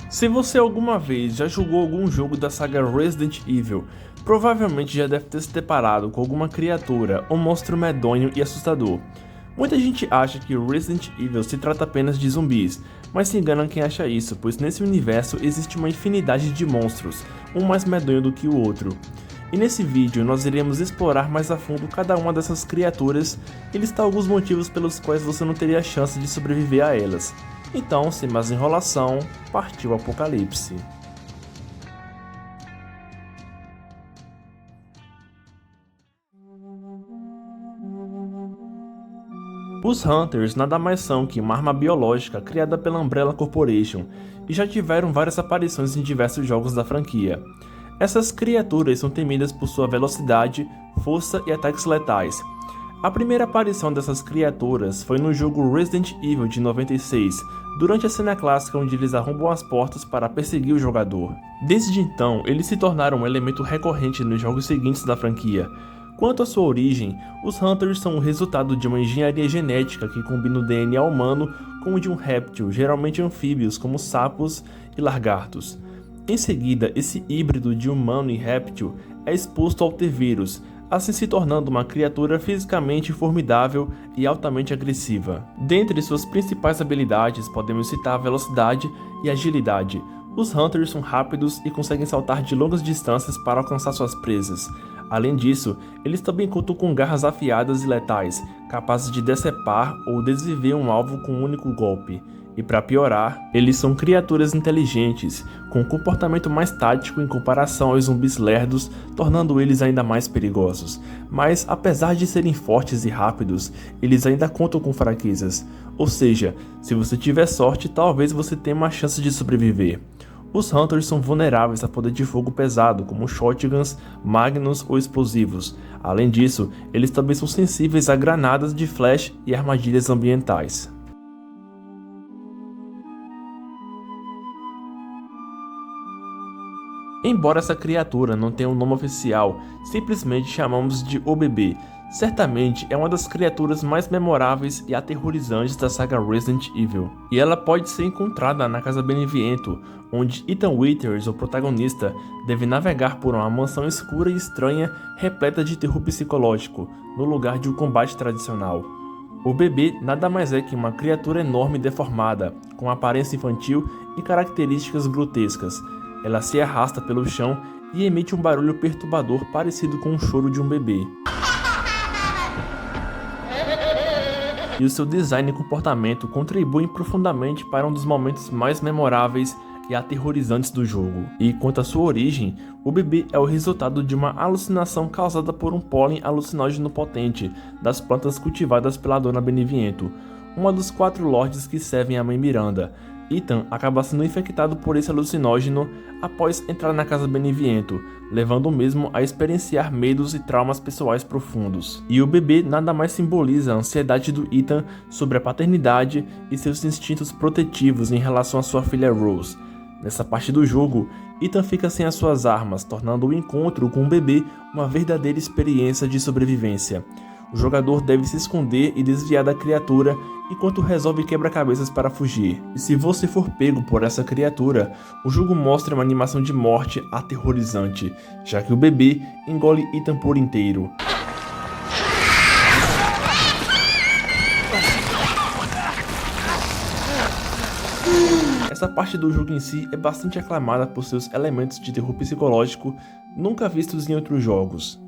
Se você alguma vez já jogou algum jogo da saga Resident Evil, provavelmente já deve ter se deparado com alguma criatura ou monstro medonho e assustador. Muita gente acha que Resident Evil se trata apenas de zumbis, mas se engana quem acha isso, pois nesse universo existe uma infinidade de monstros, um mais medonho do que o outro. E nesse vídeo nós iremos explorar mais a fundo cada uma dessas criaturas e listar alguns motivos pelos quais você não teria chance de sobreviver a elas. Então, sem mais enrolação, partiu o apocalipse. Os Hunters nada mais são que uma arma biológica criada pela Umbrella Corporation e já tiveram várias aparições em diversos jogos da franquia. Essas criaturas são temidas por sua velocidade, força e ataques letais. A primeira aparição dessas criaturas foi no jogo Resident Evil de 96, durante a cena clássica onde eles arrombam as portas para perseguir o jogador. Desde então, eles se tornaram um elemento recorrente nos jogos seguintes da franquia. Quanto à sua origem, os Hunters são o resultado de uma engenharia genética que combina o DNA humano com o de um réptil, geralmente anfíbios como sapos e lagartos. Em seguida, esse híbrido de humano e réptil é exposto ao T-vírus, assim se tornando uma criatura fisicamente formidável e altamente agressiva. Dentre suas principais habilidades, podemos citar a velocidade e agilidade. Os Hunters são rápidos e conseguem saltar de longas distâncias para alcançar suas presas. Além disso, eles também contam com garras afiadas e letais, capazes de decepar ou desviver um alvo com um único golpe. E para piorar, eles são criaturas inteligentes, com um comportamento mais tático em comparação aos zumbis lerdos, tornando eles ainda mais perigosos. Mas apesar de serem fortes e rápidos, eles ainda contam com fraquezas. Ou seja, se você tiver sorte, talvez você tenha uma chance de sobreviver. Os Hunters são vulneráveis a poder de fogo pesado, como shotguns, magnums ou explosivos. Além disso, eles também são sensíveis a granadas de flash e armadilhas ambientais. Embora essa criatura não tenha um nome oficial, simplesmente chamamos de OBB. Certamente é uma das criaturas mais memoráveis e aterrorizantes da saga Resident Evil. E ela pode ser encontrada na Casa Beneviento, onde Ethan Winters, o protagonista, deve navegar por uma mansão escura e estranha repleta de terror psicológico, no lugar de um combate tradicional. O bebê nada mais é que uma criatura enorme e deformada, com aparência infantil e características grotescas. Ela se arrasta pelo chão e emite um barulho perturbador parecido com o choro de um bebê. E o seu design e comportamento contribuem profundamente para um dos momentos mais memoráveis e aterrorizantes do jogo. E quanto à sua origem, o bebê é o resultado de uma alucinação causada por um pólen alucinógeno potente das plantas cultivadas pela Dona Beneviento, uma dos 4 lords que servem a Mãe Miranda. Ethan acaba sendo infectado por esse alucinógeno após entrar na Casa Beneviento, levando o mesmo a experienciar medos e traumas pessoais profundos. E o bebê nada mais simboliza a ansiedade do Ethan sobre a paternidade e seus instintos protetivos em relação à sua filha Rose. Nessa parte do jogo, Ethan fica sem as suas armas, tornando o encontro com o bebê uma verdadeira experiência de sobrevivência. O jogador deve se esconder e desviar da criatura enquanto resolve quebra-cabeças para fugir. E se você for pego por essa criatura, o jogo mostra uma animação de morte aterrorizante, já que o bebê engole Ethan por inteiro. Essa parte do jogo em si é bastante aclamada por seus elementos de terror psicológico nunca vistos em outros jogos.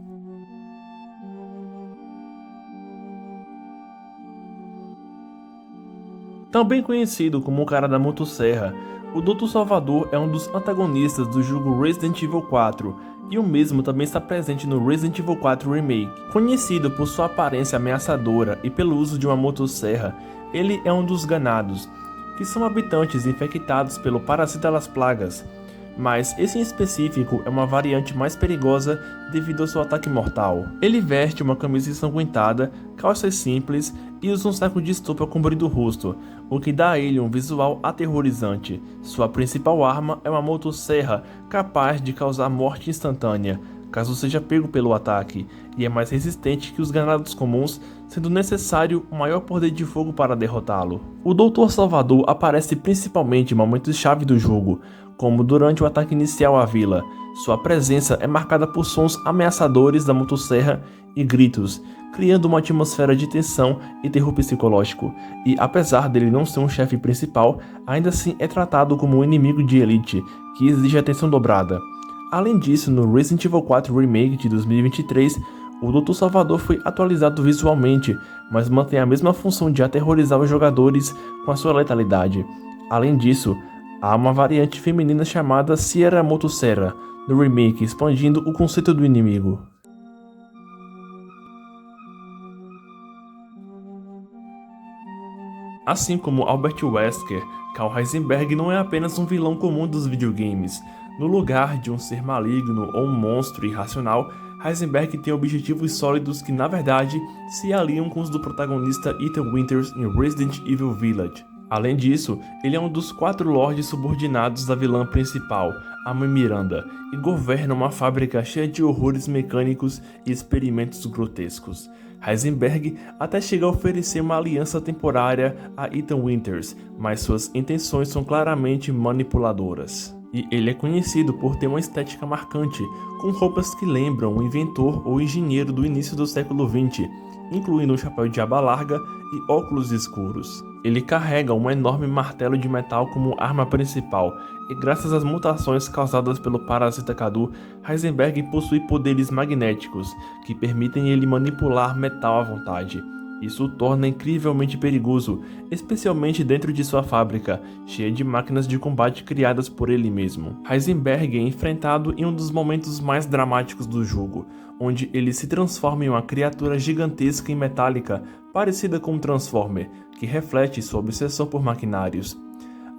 Também conhecido como o cara da motosserra, o Dr. Salvador é um dos antagonistas do jogo Resident Evil 4, e o mesmo também está presente no Resident Evil 4 Remake. Conhecido por sua aparência ameaçadora e pelo uso de uma motosserra, ele é um dos ganados, que são habitantes infectados pelo Parasita das Plagas, mas esse em específico é uma variante mais perigosa devido ao seu ataque mortal. Ele veste uma camisa ensanguentada, calças simples e usa um saco de estopa cobrindo o rosto, o que dá a ele um visual aterrorizante. Sua principal arma é uma motosserra capaz de causar morte instantânea. caso seja pego pelo ataque, e é mais resistente que os granados comuns, sendo necessário um maior poder de fogo para derrotá-lo. O Dr. Salvador aparece principalmente em momentos-chave do jogo, como durante o ataque inicial à vila. Sua presença é marcada por sons ameaçadores da motosserra e gritos, criando uma atmosfera de tensão e terror psicológico, e apesar dele não ser um chefe principal, ainda assim é tratado como um inimigo de elite, que exige atenção dobrada. Além disso, no Resident Evil 4 Remake de 2023, o Dr. Salvador foi atualizado visualmente, mas mantém a mesma função de aterrorizar os jogadores com a sua letalidade. Além disso, há uma variante feminina chamada Sierra Motosserra no remake, expandindo o conceito do inimigo. Assim como Albert Wesker, Karl Heisenberg não é apenas um vilão comum dos videogames. No lugar de um ser maligno ou um monstro irracional, Heisenberg tem objetivos sólidos que, na verdade, se aliam com os do protagonista Ethan Winters em Resident Evil Village. Além disso, ele é um dos 4 lords subordinados da vilã principal, a Mãe Miranda, e governa uma fábrica cheia de horrores mecânicos e experimentos grotescos. Heisenberg até chega a oferecer uma aliança temporária a Ethan Winters, mas suas intenções são claramente manipuladoras. E ele é conhecido por ter uma estética marcante, com roupas que lembram o inventor ou engenheiro do início do século XX, incluindo um chapéu de aba larga e óculos escuros. Ele carrega um enorme martelo de metal como arma principal, e graças às mutações causadas pelo parasita Cadu, Heisenberg possui poderes magnéticos, que permitem ele manipular metal à vontade. Isso o torna incrivelmente perigoso, especialmente dentro de sua fábrica, cheia de máquinas de combate criadas por ele mesmo. Heisenberg é enfrentado em um dos momentos mais dramáticos do jogo, onde ele se transforma em uma criatura gigantesca e metálica, parecida com um Transformer, que reflete sua obsessão por maquinários.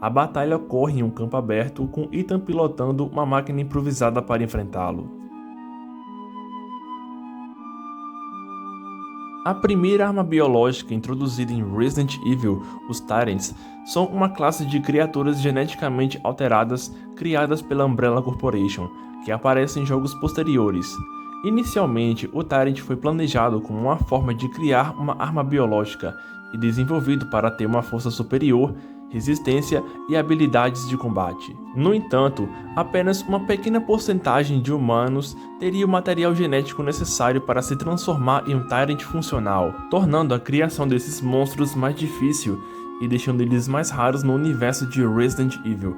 A batalha ocorre em um campo aberto, com Ethan pilotando uma máquina improvisada para enfrentá-lo. A primeira arma biológica introduzida em Resident Evil, os Tyrants, são uma classe de criaturas geneticamente alteradas criadas pela Umbrella Corporation, que aparecem em jogos posteriores. Inicialmente, o Tyrant foi planejado como uma forma de criar uma arma biológica e desenvolvido para ter uma força superior, resistência e habilidades de combate. No entanto, apenas uma pequena porcentagem de humanos teria o material genético necessário para se transformar em um Tyrant funcional, tornando a criação desses monstros mais difícil e deixando eles mais raros no universo de Resident Evil.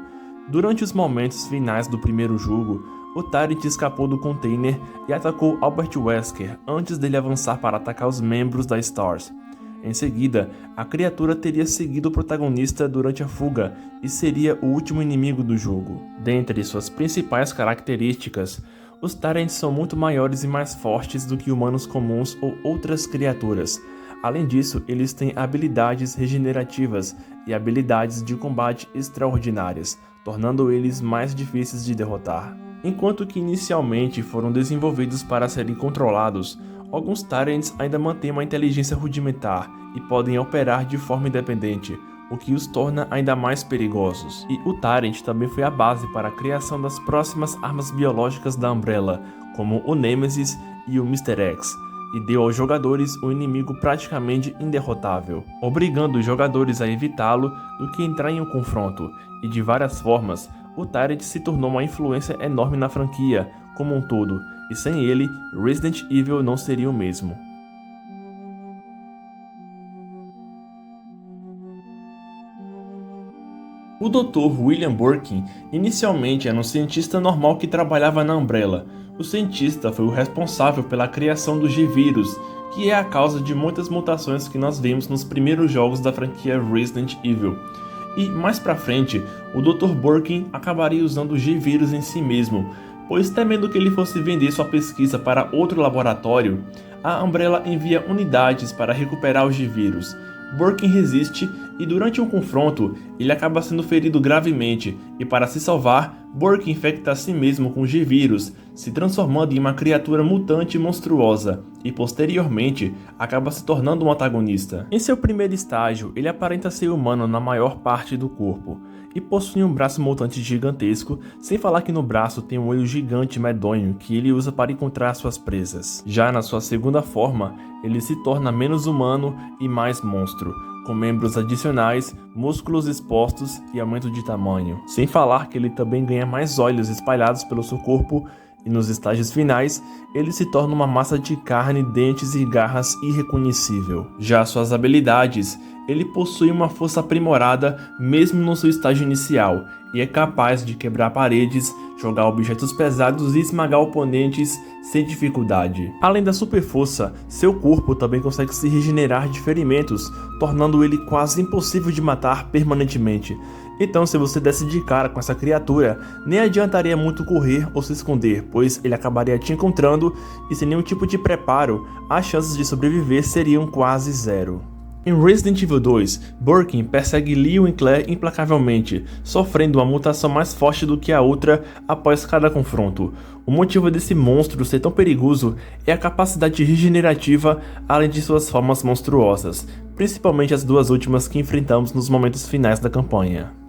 Durante os momentos finais do primeiro jogo, o Tyrant escapou do container e atacou Albert Wesker antes dele avançar para atacar os membros da STARS. Em seguida, a criatura teria seguido o protagonista durante a fuga e seria o último inimigo do jogo. Dentre suas principais características, os Tyrants são muito maiores e mais fortes do que humanos comuns ou outras criaturas. Além disso, eles têm habilidades regenerativas e habilidades de combate extraordinárias, tornando eles mais difíceis de derrotar. Enquanto que inicialmente foram desenvolvidos para serem controlados, alguns Tyrants ainda mantêm uma inteligência rudimentar e podem operar de forma independente, o que os torna ainda mais perigosos. E o Tyrant também foi a base para a criação das próximas armas biológicas da Umbrella, como o Nemesis e o Mr. X, e deu aos jogadores um inimigo praticamente inderrotável, obrigando os jogadores a evitá-lo do que entrar em um confronto, e de várias formas, o Tyrant se tornou uma influência enorme na franquia como um todo, e sem ele, Resident Evil não seria o mesmo. O Dr. William Birkin inicialmente era um cientista normal que trabalhava na Umbrella. O cientista foi o responsável pela criação do G-Vírus, que é a causa de muitas mutações que nós vemos nos primeiros jogos da franquia Resident Evil. E mais pra frente, o Dr. Birkin acabaria usando o G-Vírus em si mesmo, pois temendo que ele fosse vender sua pesquisa para outro laboratório, a Umbrella envia unidades para recuperar o G-Vírus. Birkin resiste e durante um confronto, ele acaba sendo ferido gravemente e para se salvar, Birkin infecta a si mesmo com o G-Vírus, se transformando em uma criatura mutante monstruosa e posteriormente acaba se tornando um antagonista. Em seu primeiro estágio, ele aparenta ser humano na maior parte do corpo e possui um braço mutante gigantesco, sem falar que no braço tem um olho gigante medonho que ele usa para encontrar suas presas. Já na sua segunda forma, ele se torna menos humano e mais monstro, com membros adicionais, músculos expostos e aumento de tamanho. Sem falar que ele também ganha mais olhos espalhados pelo seu corpo e nos estágios finais, ele se torna uma massa de carne, dentes e garras irreconhecível. Já suas habilidades, ele possui uma força aprimorada mesmo no seu estágio inicial e é capaz de quebrar paredes, jogar objetos pesados e esmagar oponentes sem dificuldade. Além da super força, seu corpo também consegue se regenerar de ferimentos, tornando ele quase impossível de matar permanentemente. Então, se você desse de cara com essa criatura, nem adiantaria muito correr ou se esconder, pois ele acabaria te encontrando e sem nenhum tipo de preparo, as chances de sobreviver seriam quase zero. Em Resident Evil 2, Birkin persegue Leon e Claire implacavelmente, sofrendo uma mutação mais forte do que a outra após cada confronto. O motivo desse monstro ser tão perigoso é a capacidade regenerativa, além de suas formas monstruosas, principalmente as duas últimas que enfrentamos nos momentos finais da campanha.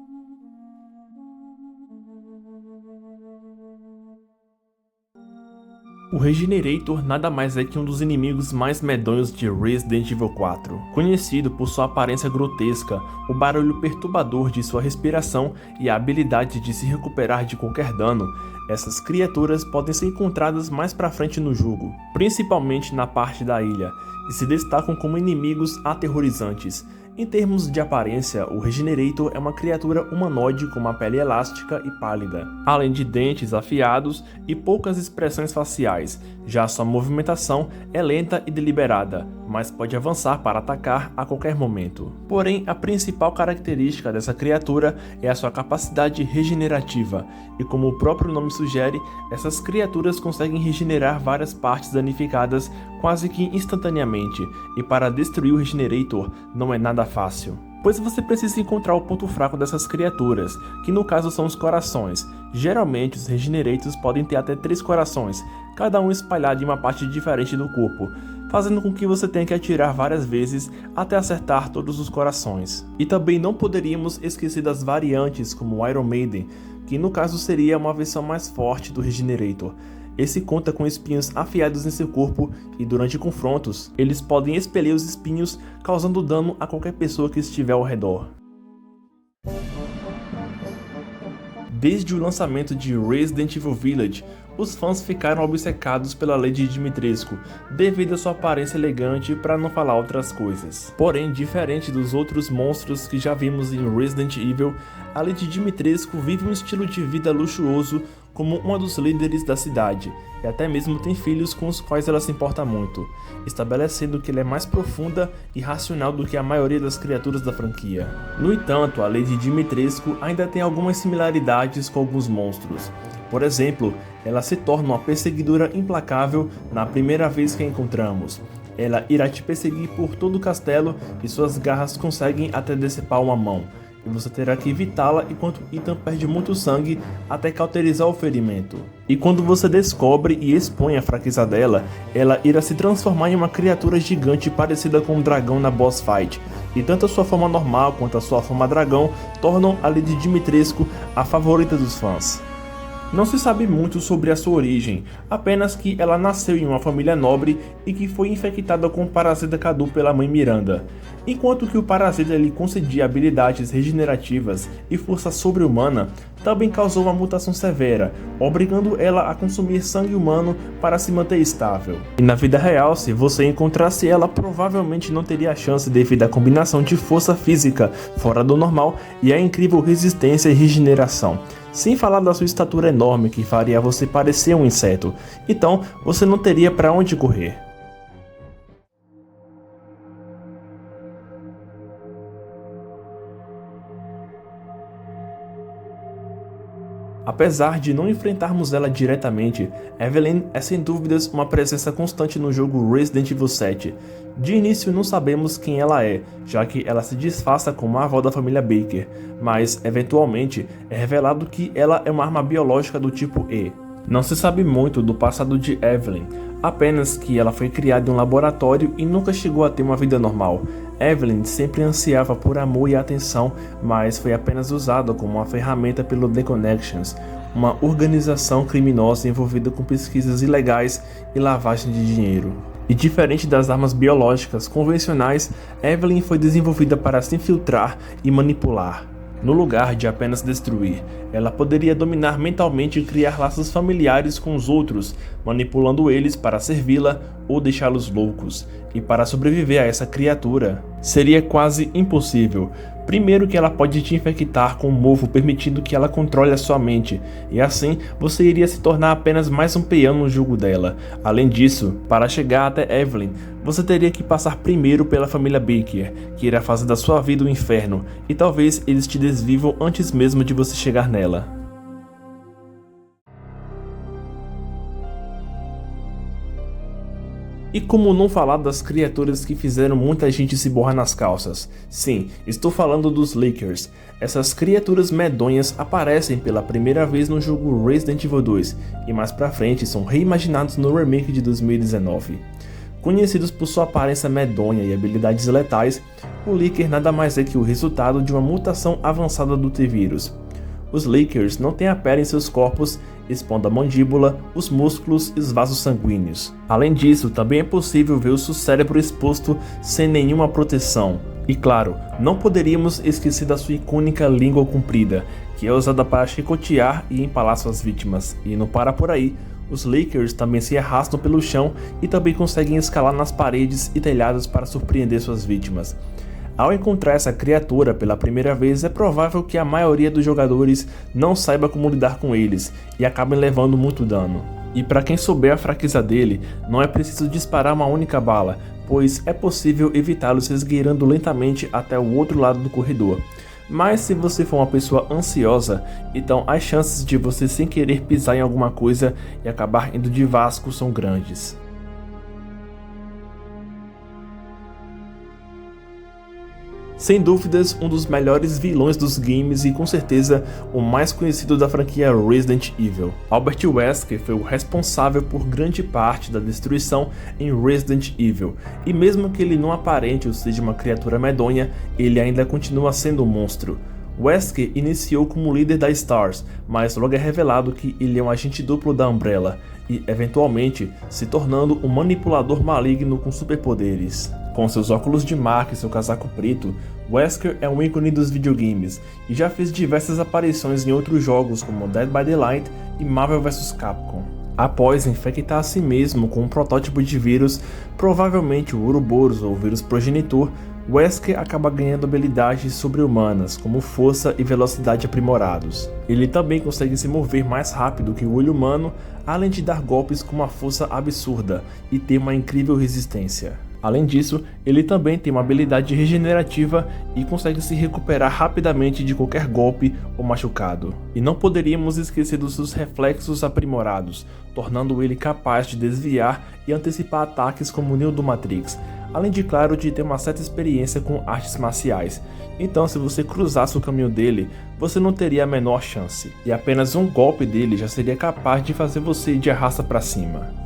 O Regenerator nada mais é que um dos inimigos mais medonhos de Resident Evil 4. Conhecido por sua aparência grotesca, o barulho perturbador de sua respiração e a habilidade de se recuperar de qualquer dano, essas criaturas podem ser encontradas mais pra frente no jogo, principalmente na parte da ilha, e se destacam como inimigos aterrorizantes. Em termos de aparência, o Regenerator é uma criatura humanoide com uma pele elástica e pálida, além de dentes afiados e poucas expressões faciais. Já sua movimentação é lenta e deliberada, mas pode avançar para atacar a qualquer momento. Porém, a principal característica dessa criatura é a sua capacidade regenerativa, e como o próprio nome sugere, essas criaturas conseguem regenerar várias partes danificadas quase que instantaneamente, e para destruir o Regenerator não é nada fácil, pois você precisa encontrar o ponto fraco dessas criaturas, que no caso são os corações. Geralmente os Regenerators podem ter até 3 corações, cada um espalhado em uma parte diferente do corpo, fazendo com que você tenha que atirar várias vezes até acertar todos os corações. E também não poderíamos esquecer das variantes como o Iron Maiden, que no caso seria uma versão mais forte do Regenerator. Esse conta com espinhos afiados em seu corpo e durante confrontos, eles podem expelir os espinhos, causando dano a qualquer pessoa que estiver ao redor. Desde o lançamento de Resident Evil Village, os fãs ficaram obcecados pela Lady Dimitrescu, devido à sua aparência elegante, para não falar outras coisas. Porém, diferente dos outros monstros que já vimos em Resident Evil, a Lady Dimitrescu vive um estilo de vida luxuoso como uma dos líderes da cidade, e até mesmo tem filhos com os quais ela se importa muito, estabelecendo que ela é mais profunda e racional do que a maioria das criaturas da franquia. No entanto, a Lady Dimitrescu ainda tem algumas similaridades com alguns monstros. Por exemplo, ela se torna uma perseguidora implacável na primeira vez que a encontramos. Ela irá te perseguir por todo o castelo e suas garras conseguem até decepar uma mão, e você terá que evitá-la enquanto Ethan perde muito sangue até cauterizar o ferimento. E quando você descobre e expõe a fraqueza dela, ela irá se transformar em uma criatura gigante parecida com um dragão na boss fight, e tanto a sua forma normal quanto a sua forma dragão tornam a Lady Dimitrescu a favorita dos fãs. Não se sabe muito sobre a sua origem, apenas que ela nasceu em uma família nobre e que foi infectada com o parasita Cadu pela mãe Miranda. Enquanto que o parasita lhe concedia habilidades regenerativas e força sobre-humana, também causou uma mutação severa, obrigando ela a consumir sangue humano para se manter estável. E na vida real, se você encontrasse ela, provavelmente não teria chance devido à combinação de força física fora do normal e a incrível resistência e regeneração. Sem falar da sua estatura enorme que faria você parecer um inseto, então você não teria para onde correr. Apesar de não enfrentarmos ela diretamente, Evelyn é sem dúvidas uma presença constante no jogo Resident Evil 7. De início não sabemos quem ela é, já que ela se disfarça como a avó da família Baker, mas eventualmente é revelado que ela é uma arma biológica do tipo E. Não se sabe muito do passado de Evelyn, Apenas que ela foi criada em um laboratório e nunca chegou a ter uma vida normal. Evelyn sempre ansiava por amor e atenção, mas foi apenas usada como uma ferramenta pelo The Connections, uma organização criminosa envolvida com pesquisas ilegais e lavagem de dinheiro. E diferente das armas biológicas convencionais, Evelyn foi desenvolvida para se infiltrar e manipular. No lugar de apenas destruir, ela poderia dominar mentalmente e criar laços familiares com os outros, manipulando eles para servi-la ou deixá-los loucos. E para sobreviver a essa criatura, seria quase impossível. Primeiro que ela pode te infectar com um mofo, permitindo que ela controle a sua mente, e assim você iria se tornar apenas mais um peão no jogo dela. Além disso, para chegar até Evelyn, você teria que passar primeiro pela família Baker, que irá fazer da sua vida um inferno, e talvez eles te desvivam antes mesmo de você chegar nela. E como não falar das criaturas que fizeram muita gente se borrar nas calças? Sim, estou falando dos Lickers. Essas criaturas medonhas aparecem pela primeira vez no jogo Resident Evil 2 e mais pra frente são reimaginados no remake de 2019. Conhecidos por sua aparência medonha e habilidades letais, o Licker nada mais é que o resultado de uma mutação avançada do T-Vírus. Os Lickers não têm a pele em seus corpos, expondo a mandíbula, os músculos e os vasos sanguíneos. Além disso, também é possível ver o seu cérebro exposto sem nenhuma proteção. E claro, não poderíamos esquecer da sua icônica língua comprida, que é usada para chicotear e empalar suas vítimas. E não para por aí, os Lickers também se arrastam pelo chão e também conseguem escalar nas paredes e telhados para surpreender suas vítimas. Ao encontrar essa criatura pela primeira vez, é provável que a maioria dos jogadores não saiba como lidar com eles e acabem levando muito dano. E para quem souber a fraqueza dele, não é preciso disparar uma única bala, pois é possível evitá-lo se esgueirando lentamente até o outro lado do corredor. Mas se você for uma pessoa ansiosa, então as chances de você sem querer pisar em alguma coisa e acabar indo de vasco são grandes. Sem dúvidas, um dos melhores vilões dos games e com certeza o mais conhecido da franquia Resident Evil. Albert Wesker foi o responsável por grande parte da destruição em Resident Evil, e mesmo que ele não aparente ou seja uma criatura medonha, ele ainda continua sendo um monstro. Wesker iniciou como líder da STARS, mas logo é revelado que ele é um agente duplo da Umbrella, e eventualmente se tornando um manipulador maligno com superpoderes. Com seus óculos de marca e seu casaco preto, Wesker é um ícone dos videogames e já fez diversas aparições em outros jogos como Dead by Daylight e Marvel vs Capcom. Após infectar a si mesmo com um protótipo de vírus, provavelmente o Ouroboros ou vírus progenitor, Wesker acaba ganhando habilidades sobre-humanas, como força e velocidade aprimorados. Ele também consegue se mover mais rápido que o olho humano, além de dar golpes com uma força absurda e ter uma incrível resistência. Além disso, ele também tem uma habilidade regenerativa e consegue se recuperar rapidamente de qualquer golpe ou machucado. E não poderíamos esquecer dos seus reflexos aprimorados, tornando ele capaz de desviar e antecipar ataques como o Neo do Matrix, além de claro de ter uma certa experiência com artes marciais. Então se você cruzasse o caminho dele, você não teria a menor chance, e apenas um golpe dele já seria capaz de fazer você ir de arrasta pra cima.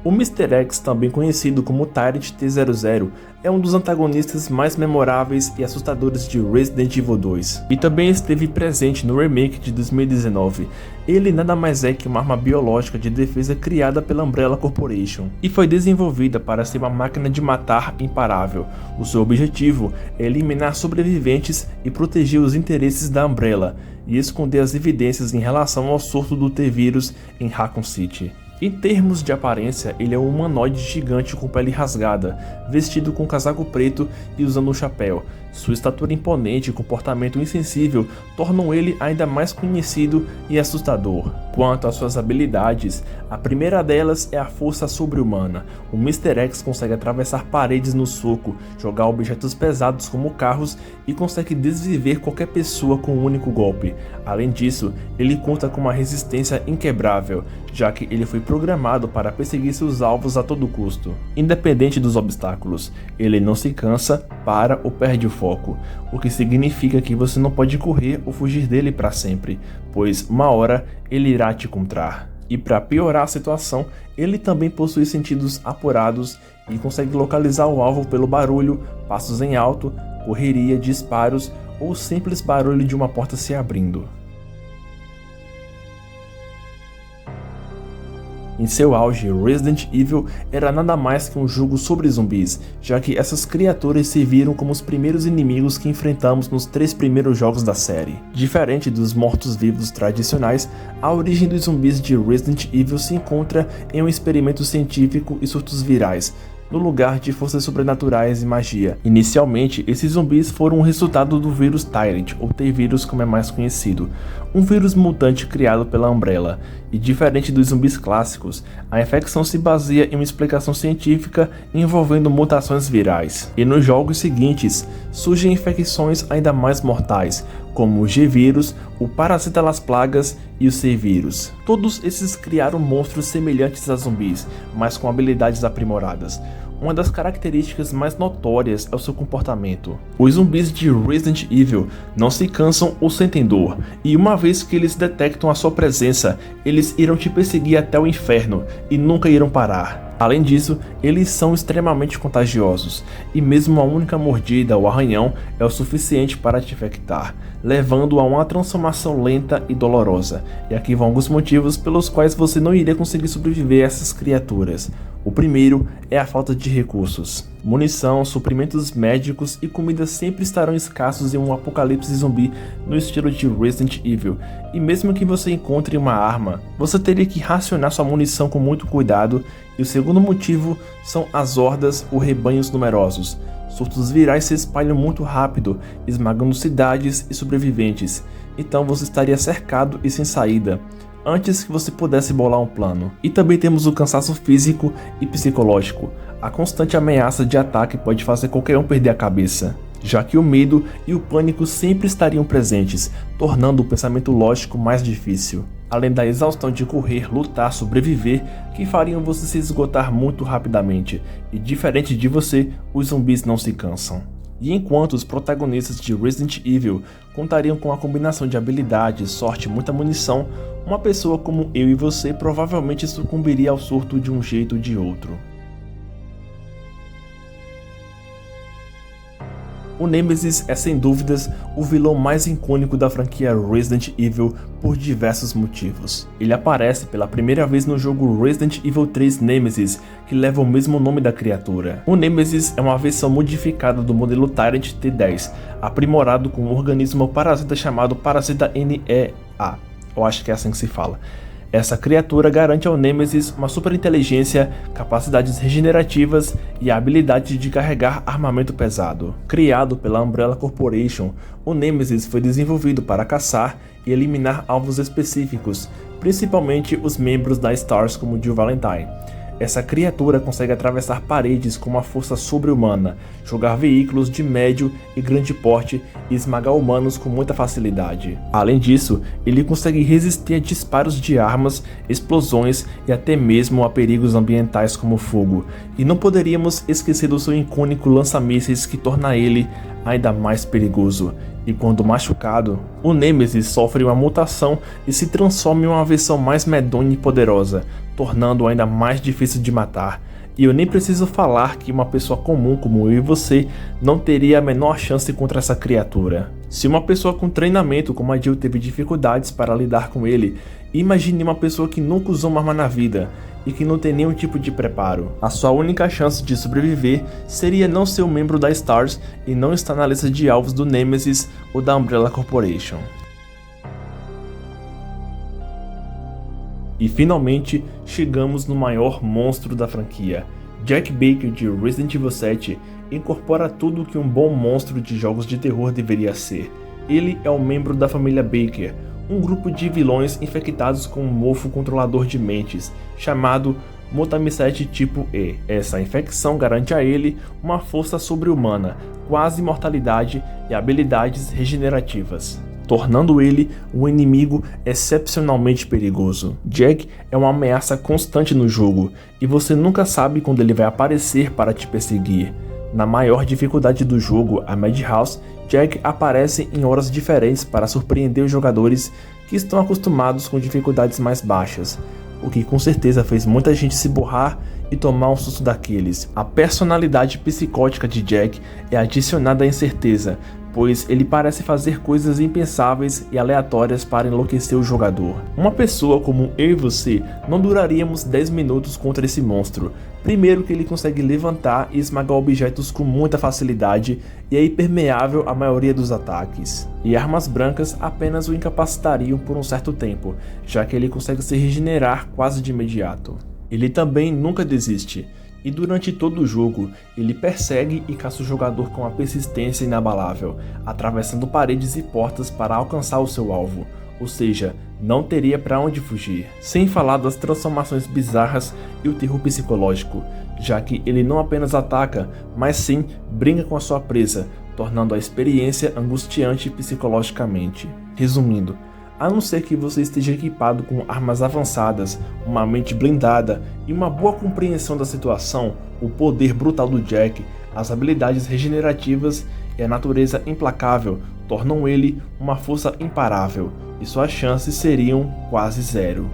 O Mr. X, também conhecido como Tyrant T-00, é um dos antagonistas mais memoráveis e assustadores de Resident Evil 2, e também esteve presente no remake de 2019. Ele nada mais é que uma arma biológica de defesa criada pela Umbrella Corporation, e foi desenvolvida para ser uma máquina de matar imparável. O seu objetivo é eliminar sobreviventes e proteger os interesses da Umbrella, e esconder as evidências em relação ao surto do T-Vírus em Raccoon City. Em termos de aparência, ele é um humanoide gigante com pele rasgada, vestido com casaco preto e usando um chapéu. Sua estatura imponente e comportamento insensível tornam ele ainda mais conhecido e assustador. Quanto às suas habilidades, a primeira delas é a força sobre-humana. O Mr. X consegue atravessar paredes no soco, jogar objetos pesados como carros e consegue desviver qualquer pessoa com um único golpe. Além disso, ele conta com uma resistência inquebrável, já que ele foi programado para perseguir seus alvos a todo custo. Independente dos obstáculos, ele não se cansa, para ou perde o foco. foco, o que significa que você não pode correr ou fugir dele para sempre, pois uma hora ele irá te encontrar. E para piorar a situação, ele também possui sentidos apurados e consegue localizar o alvo pelo barulho, passos em alto, correria, disparos ou simples barulho de uma porta se abrindo. Em seu auge, Resident Evil era nada mais que um jogo sobre zumbis, já que essas criaturas serviram como os primeiros inimigos que enfrentamos nos 3 primeiros jogos da série. Diferente dos mortos-vivos tradicionais, a origem dos zumbis de Resident Evil se encontra em um experimento científico e surtos virais, no lugar de forças sobrenaturais e magia. Inicialmente, esses zumbis foram o resultado do vírus Tyrant, ou T-Vírus como é mais conhecido, um vírus mutante criado pela Umbrella, e diferente dos zumbis clássicos, a infecção se baseia em uma explicação científica envolvendo mutações virais. E nos jogos seguintes, surgem infecções ainda mais mortais, como o G-Vírus, o Parasita Las Plagas e o C-Vírus. Todos esses criaram monstros semelhantes a zumbis, mas com habilidades aprimoradas. Uma das características mais notórias é o seu comportamento. Os zumbis de Resident Evil não se cansam ou sentem dor, e uma vez que eles detectam a sua presença, eles irão te perseguir até o inferno e nunca irão parar. Além disso, eles são extremamente contagiosos, e mesmo uma única mordida ou arranhão é o suficiente para te infectar, levando a uma transformação lenta e dolorosa. E aqui vão alguns motivos pelos quais você não iria conseguir sobreviver a essas criaturas. O primeiro é a falta de recursos. Munição, suprimentos médicos e comida sempre estarão escassos em um apocalipse zumbi no estilo de Resident Evil, e mesmo que você encontre uma arma, você teria que racionar sua munição com muito cuidado. E o segundo motivo são as hordas ou rebanhos numerosos. Surtos virais se espalham muito rápido, esmagando cidades e sobreviventes, então você estaria cercado e sem saída, antes que você pudesse bolar um plano. E também temos o cansaço físico e psicológico. A constante ameaça de ataque pode fazer qualquer um perder a cabeça, já que o medo e o pânico sempre estariam presentes, tornando o pensamento lógico mais difícil. Além da exaustão de correr, lutar, sobreviver, que fariam você se esgotar muito rapidamente, e diferente de você, os zumbis não se cansam. E enquanto os protagonistas de Resident Evil contariam com a combinação de habilidades, sorte e muita munição, uma pessoa como eu e você provavelmente sucumbiria ao surto de um jeito ou de outro. O Nemesis é sem dúvidas o vilão mais icônico da franquia Resident Evil por diversos motivos. Ele aparece pela primeira vez no jogo Resident Evil 3 Nemesis, que leva o mesmo nome da criatura. O Nemesis é uma versão modificada do modelo Tyrant T10, aprimorado com um organismo parasita chamado Parasita NEA. Eu acho que é assim que se fala. Essa criatura garante ao Nemesis uma superinteligência, capacidades regenerativas e a habilidade de carregar armamento pesado. Criado pela Umbrella Corporation, o Nemesis foi desenvolvido para caçar e eliminar alvos específicos, principalmente os membros da STARS como Jill Valentine. Essa criatura consegue atravessar paredes com uma força sobre-humana, jogar veículos de médio e grande porte e esmagar humanos com muita facilidade. Além disso, ele consegue resistir a disparos de armas, explosões e até mesmo a perigos ambientais como fogo. E não poderíamos esquecer do seu icônico lança-mísseis que torna ele ainda mais perigoso. E quando machucado, o Nemesis sofre uma mutação e se transforma em uma versão mais medonha e poderosa, tornando-o ainda mais difícil de matar. E eu nem preciso falar que uma pessoa comum como eu e você não teria a menor chance contra essa criatura. Se uma pessoa com treinamento como a Jill teve dificuldades para lidar com ele, imagine uma pessoa que nunca usou uma arma na vida e que não tem nenhum tipo de preparo. A sua única chance de sobreviver seria não ser um membro da STARS e não estar na lista de alvos do Nemesis ou da Umbrella Corporation. E finalmente chegamos no maior monstro da franquia. Jack Baker de Resident Evil 7 incorpora tudo o que um bom monstro de jogos de terror deveria ser. Ele é um membro da família Baker, um grupo de vilões infectados com um mofo controlador de mentes, chamado Mutamisete tipo E. Essa infecção garante a ele uma força sobre-humana, quase imortalidade e habilidades regenerativas, tornando ele um inimigo excepcionalmente perigoso. Jack é uma ameaça constante no jogo, e você nunca sabe quando ele vai aparecer para te perseguir. Na maior dificuldade do jogo, a Madhouse, Jack aparece em horas diferentes para surpreender os jogadores que estão acostumados com dificuldades mais baixas, o que com certeza fez muita gente se borrar e tomar um susto daqueles. A personalidade psicótica de Jack é adicionada à incerteza, pois ele parece fazer coisas impensáveis e aleatórias para enlouquecer o jogador. Uma pessoa como eu e você não duraríamos 10 minutos contra esse monstro. Primeiro que ele consegue levantar e esmagar objetos com muita facilidade e é impermeável à maioria dos ataques. E armas brancas apenas o incapacitariam por um certo tempo, já que ele consegue se regenerar quase de imediato. Ele também nunca desiste. E durante todo o jogo, ele persegue e caça o jogador com uma persistência inabalável, atravessando paredes e portas para alcançar o seu alvo, ou seja, não teria para onde fugir. Sem falar das transformações bizarras e o terror psicológico, já que ele não apenas ataca, mas sim brinca com a sua presa, tornando a experiência angustiante psicologicamente. Resumindo, a não ser que você esteja equipado com armas avançadas, uma mente blindada e uma boa compreensão da situação, o poder brutal do Jack, as habilidades regenerativas e a natureza implacável tornam ele uma força imparável, e suas chances seriam quase zero.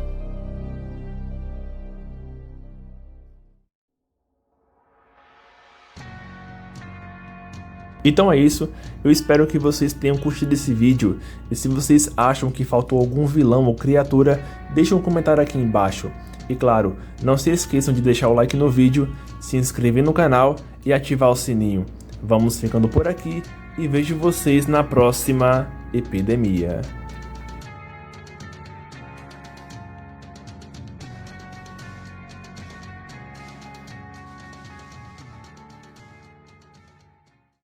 Então é isso, eu espero que vocês tenham curtido esse vídeo, e se vocês acham que faltou algum vilão ou criatura, deixem um comentário aqui embaixo. E claro, não se esqueçam de deixar o like no vídeo, se inscrever no canal e ativar o sininho. Vamos ficando por aqui e vejo vocês na próxima epidemia.